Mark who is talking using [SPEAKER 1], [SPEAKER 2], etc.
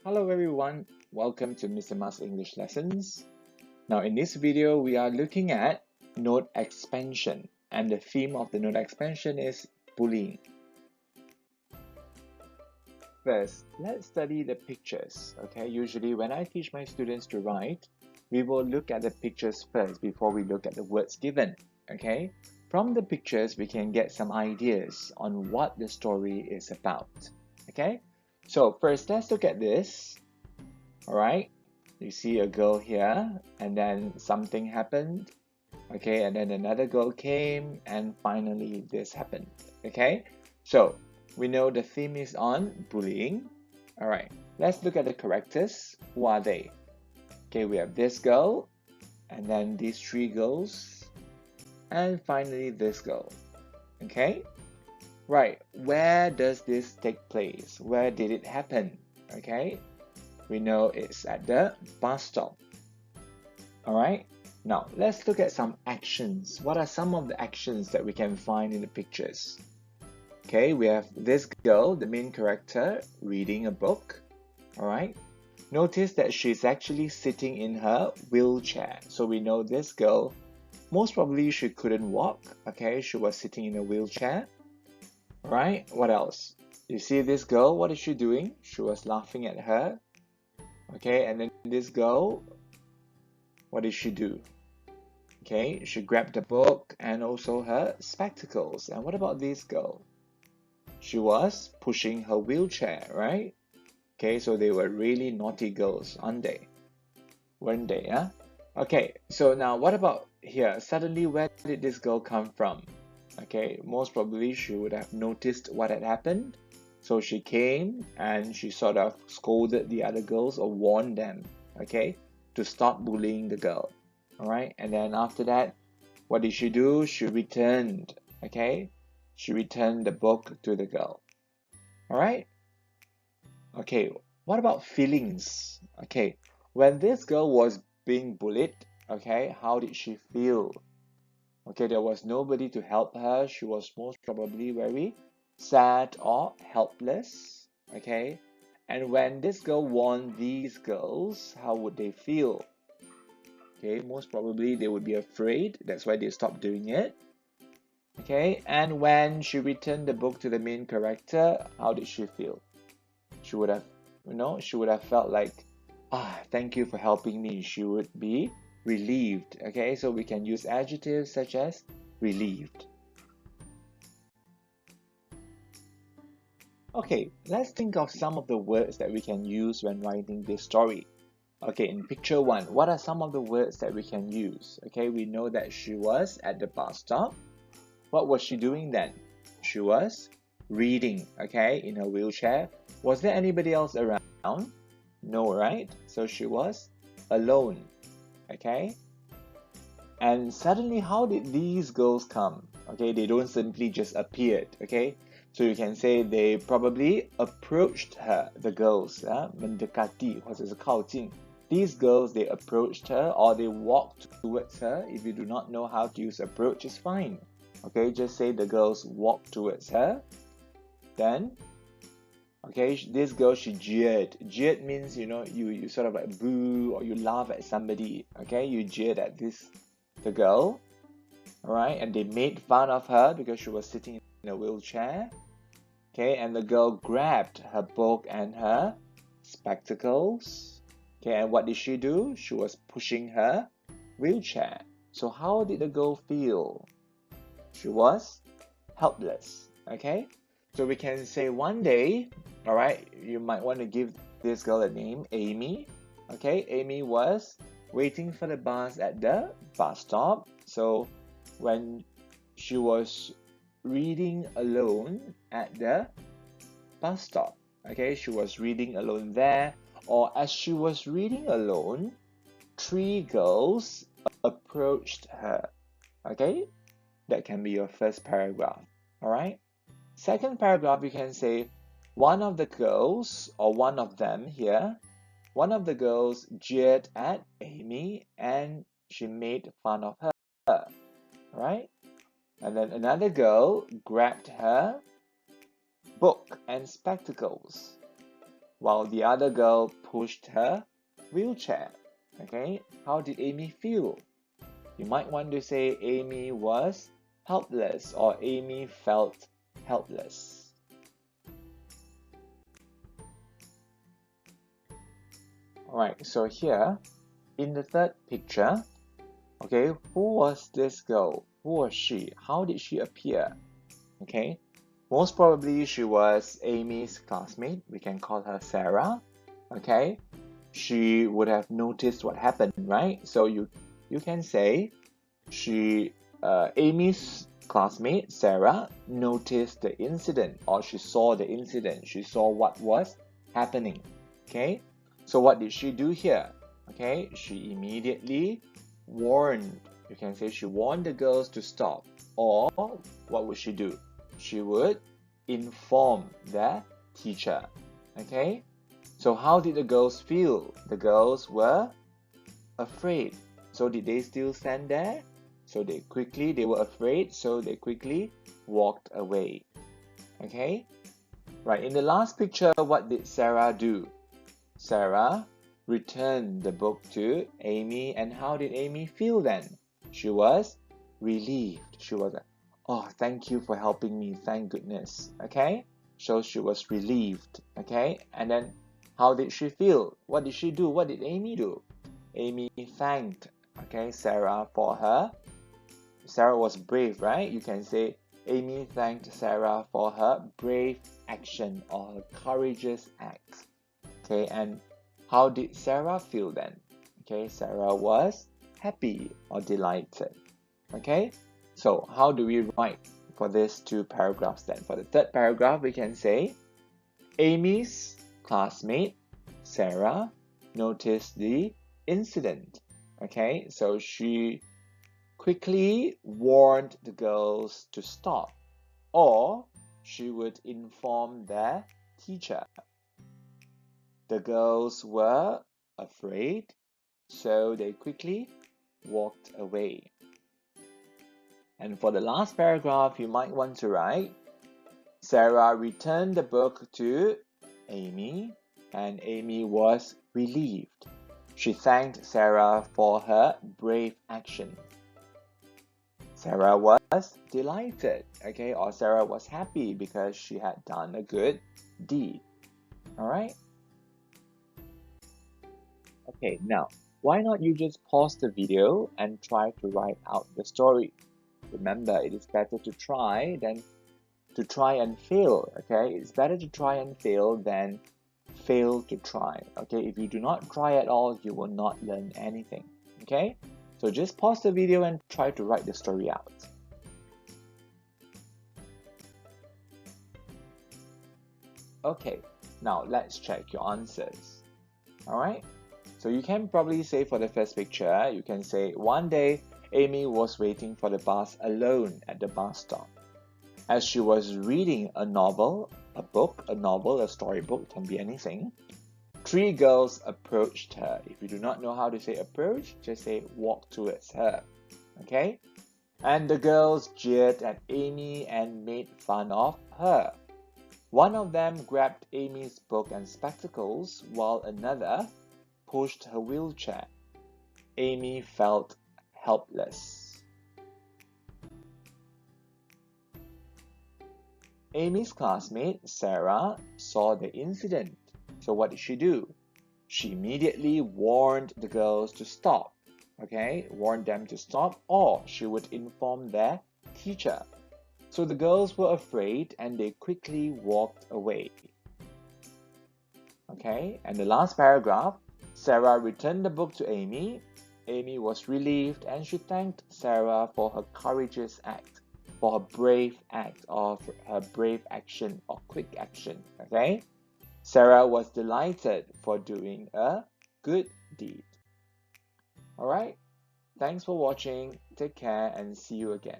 [SPEAKER 1] Hello everyone, welcome to Mr. Ma's English Lessons. Now in this video we are looking at note expansion, and the theme of the note expansion is bullying. First, let's study the pictures. Okay, usually when I teach my students to write, we will look at the pictures first before we look at the words given. Okay, from the pictures we can get some ideas on what the story is about. Okay, so first let's look at this. Alright, you see a girl here, and then something happened, okay, and then another girl came, and finally this happened, okay? So, we know the theme is on bullying. Alright, let's look at the characters. Who are they? Okay, we have this girl, and then these three girls, and finally this girl, okay? Right, where does this take place? Where did it happen? Okay, we know it's at the bus stop. Alright, now let's look at some actions. What are some of the actions that we can find in the pictures? Okay, we have this girl, the main character, reading a book. Alright, notice that she's actually sitting in her wheelchair. So we know this girl, most probably she couldn't walk. Okay, she was sitting in a wheelchair. Alright, what else? You see this girl, what is she doing? She was laughing at her. Okay, and then this girl, what did she do? Okay, she grabbed the book and also her spectacles. And what about this girl? She was pushing her wheelchair, right? Okay, so they were really naughty girls, aren't they? Weren't they, yeah? Okay, so now what about here? Suddenly, where did this girl come from? Okay, most probably she would have noticed what had happened. So she came and she sort of scolded the other girls or warned them, okay, to stop bullying the girl. Alright, and then after that, what did she do? She returned, okay? She returned the book to the girl. Alright? Okay, what about feelings? Okay, when this girl was being bullied, okay, how did she feel? Okay, there was nobody to help her. She was most probably very sad or helpless. Okay, and when this girl warned these girls, how would they feel? Okay, most probably they would be afraid. That's why they stopped doing it. Okay, and when she returned the book to the main character, how did she feel? She would have, she would have felt like, thank you for helping me. She would be relieved. Okay, so we can use adjectives such as relieved. Okay, let's think of some of the words that we can use when writing this story. Okay, in picture one, what are some of the words that we can use? Okay, we know that she was at the bus stop. What was she doing then? She was reading, okay, in her wheelchair. Was there anybody else around? No, right? So she was alone, okay? And suddenly, how did these girls come? Okay, they don't simply just appeared, okay? So you can say they probably approached her, the girls, mendekati 或者是靠近. These girls, they approached her or they walked towards her. If you do not know how to use approach, it's fine. Okay, just say the girls walked towards her. Then, okay, this girl, she jeered. Jeered means, you sort of like boo or you laugh at somebody. Okay, you jeered at the girl. Alright, and they made fun of her because she was sitting in a wheelchair. Okay, and the girl grabbed her book and her spectacles. Okay, and what did she do? She was pushing her wheelchair. So how did the girl feel? She was helpless. Okay, so we can say one day, alright, you might want to give this girl a name, Amy. Okay, Amy was waiting for the bus at the bus stop. So when she was reading alone at the bus stop, okay, she was reading alone there, or as she was reading alone, three girls approached her. Okay, that can be your first paragraph. All right, second paragraph, you can say one of the girls, or one of them here, one of the girls jeered at Amy and she made fun of her. Right? And then another girl grabbed her book and spectacles. while the other girl pushed her wheelchair. Okay, how did Amy feel? You might want to say Amy was helpless or Amy felt helpless. Alright, so here in the third picture, okay, who was this girl? Who was she? How did she appear? Okay, most probably she was Amy's classmate. We can call her Sarah. Okay, she would have noticed what happened, right? So you can say Amy's classmate Sarah noticed the incident, or she saw the incident. She saw what was happening. Okay, so what did she do here? Okay, she immediately warned. You can say she warned the girls to stop. Or what would she do? She would inform the teacher. Okay, so how did the girls feel? The girls were afraid. So did they still stand there? So they were afraid, so they quickly walked away. Okay, right, in the last picture, what did Sarah do? Sarah returned the book to Amy, and how did Amy feel then? She was relieved. She was like, oh, thank you for helping me, thank goodness. Okay, so she was relieved. Okay, and then how did she feel? What did she do? What did Amy do? Amy thanked, okay, Sarah for her. Sarah was brave, right? You can say Amy thanked Sarah for her brave action or her courageous act. Okay, and how did Sarah feel then? Okay, Sarah was happy or delighted. Okay, so how do we write for these two paragraphs then? For the third paragraph, we can say Amy's classmate Sarah noticed the incident. Okay, so she quickly warned the girls to stop, or she would inform their teacher. The girls were afraid, so they quickly walked away. And for the last paragraph, you might want to write, Sarah returned the book to Amy, and Amy was relieved. She thanked Sarah for her brave action. Sarah was delighted, okay, or Sarah was happy because she had done a good deed. All right? Okay, now, why not you just pause the video and try to write out the story? Remember, it is better to try than to try and fail, okay? It's better to try and fail than fail to try, okay? If you do not try at all, you will not learn anything, okay? So just pause the video and try to write the story out. Okay, now let's check your answers. Alright, so you can probably say for the first picture, you can say, one day, Amy was waiting for the bus alone at the bus stop. As she was reading a novel, a storybook, can be anything, three girls approached her. If you do not know how to say approach, just say walk towards her. Okay? And the girls jeered at Amy and made fun of her. One of them grabbed Amy's book and spectacles, while another pushed her wheelchair. Amy felt helpless. Amy's classmate, Sarah, saw the incident. So what did she do? She immediately warned the girls to stop. Okay, warned them to stop, or she would inform their teacher. So the girls were afraid and they quickly walked away. Okay, and the last paragraph, Sarah returned the book to Amy. Amy was relieved and she thanked Sarah for her courageous act, for her brave act, or her brave action or quick action. Okay, Sarah was delighted for doing a good deed. Alright, thanks for watching, take care and see you again.